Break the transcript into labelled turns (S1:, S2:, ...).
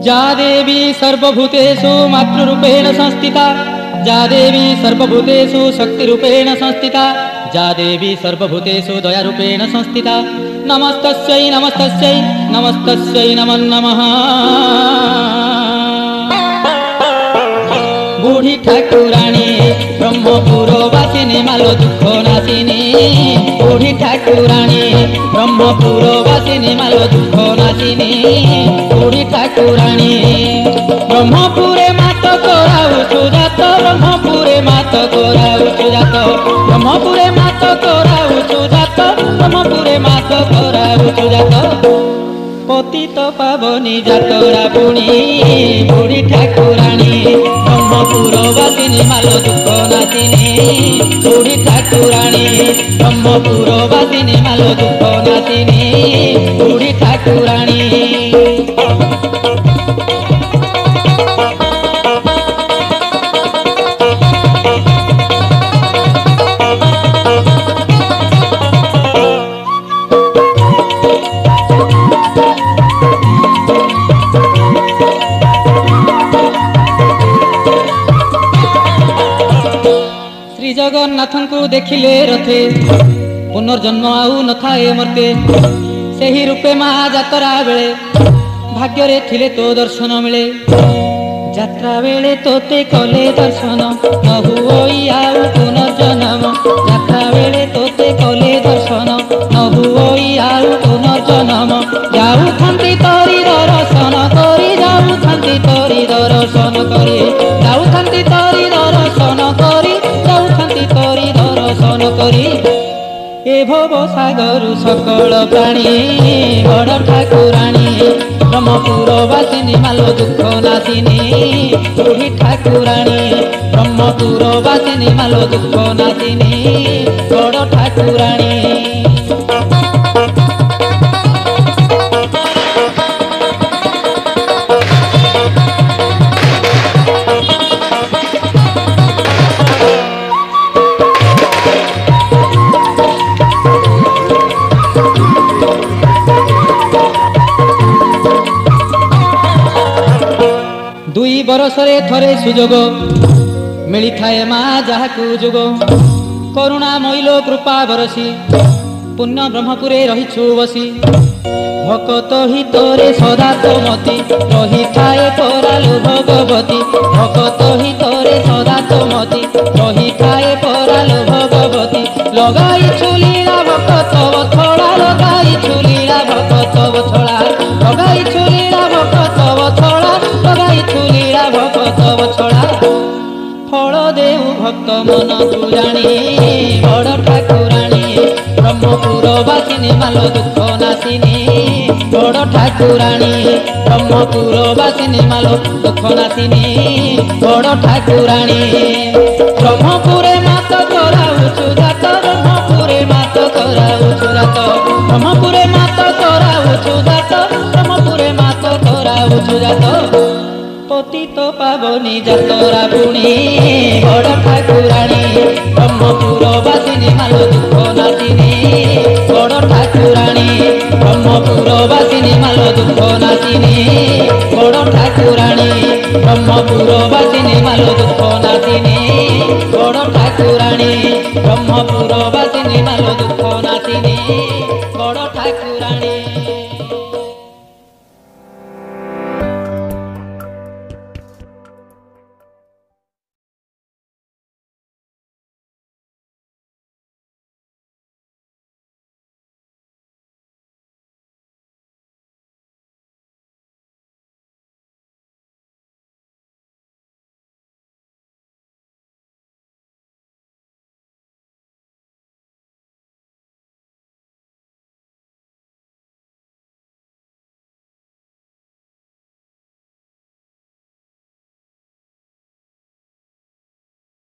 S1: जा देवी सर्वभूतेषु मातृरूपेण संस्थिता, जा देवी सर्वभूतेषु शक्तिरूपेण संस्थिता, जा देवी सर्वभूतेषु दयारूपेण संस्थिता। नमस्तस्यै नमस्तस्यै नमस्तस्यै नमो नमः। बुढ़ी ठाकुराणी ब्रह्मपुरवासिनी मालो दुख नाशिनी, बुढ़ी ठाकुराणी ब्रह्मपुरवासिनी मालो दुख नाशिनी, बुढ़ी ठाकुराणी। ब्रह्मपुरे मात कराउछु जात, ब्रह्मपुरे मात कराउछु जात, ब्रह्मपुरे मात कराउछु जात, ब्रह्मपुरे मात कराउछु जात। पतित पावनी जातरा पुणी बुढ़ी ठाकुराणी ब्रह्मपुरवासिनी मालो दुख नाशिनी, बुढ़ी ठाकुराणी ब्रह्मपुरवासिनी मालो दुख नाशिनी, बुढ़ी ठाकुराणी। जगन्नाथन को देखिले रथे पुनर्जन्म आउ न थाए मर्ते, सेही रूपे माँ जातरा बेले भाग्य रे थिले तो दर्शन मिले। जात्रा बेले तोते कले दर्शन न हुई आउ पुनर्जन्म, जात्रा बेले तोते कले दर्शन न हुई आउ पुनर्जन्म। जाऊ थांती तोरी दर्शन करी, जाऊ थांती तोरी दर्शन करी, जाऊ थांती तोरी दर्शन करी, जाऊ थांती तोरी दर्शन करी। ए भव सागर सकल प्राणी बड़ ठाकुराणी ब्रह्मपुरवासिनी मालो दुख नाशिनी, बुढ़ी ठाकुराणी ब्रह्मपुरवासिनी मालो दुख नाशिनी, बड़ ठाकुराणी। दुई बरसरे थरे सुजोग मिली थाए माँ जाहाकू जोग, करुणा मैलो कृपा बरसी पुण्य ब्रह्मपुरे रहिछु बसी। भकत हितरे सदा तो मती रही थाए परालु भगवती, भकत हितरे सदा तो मती रही थाए परालु भगवती। लगाई छुलीला भकत बथड़ा, लगाई छुलीला भकत बथड़ा, लगाई छुलीला भकत बथड़ा, लगाई छुलीला भकत बछड़ा। फल देऊ भक्त मन तू जानी बड़ ठाकुराणी ब्रह्मपुरवासिनी मालो दुख नाशिनी, बड़ ठाकुराणी ब्रह्मपुरवासिनी मालो दुख नाशिनी, बड़ ठाकुराणी। ब्रह्मपुरे मात कराउछु जात, ब्रह्मपुरे मात कराउछु जात, ब्रह्मपुरे मात कराउछु जात, ब्रह्मपुरे मात कराउछु जात। पतित पावनी जातरा पुणी बड़ ठाकुराणी ब्रह्मपुरवासिनी मालो दुख नाशिनी, बड़ ठाकुराणी ब्रह्मपुरवासिनी मालो दुख नाशिनी, बड़ ठाकुराणी ब्रह्मपुरवासिनी मालो दुख नाशिनी, बड़ ठाकुराणी ब्रह्मपुरवासिनी मालो दुख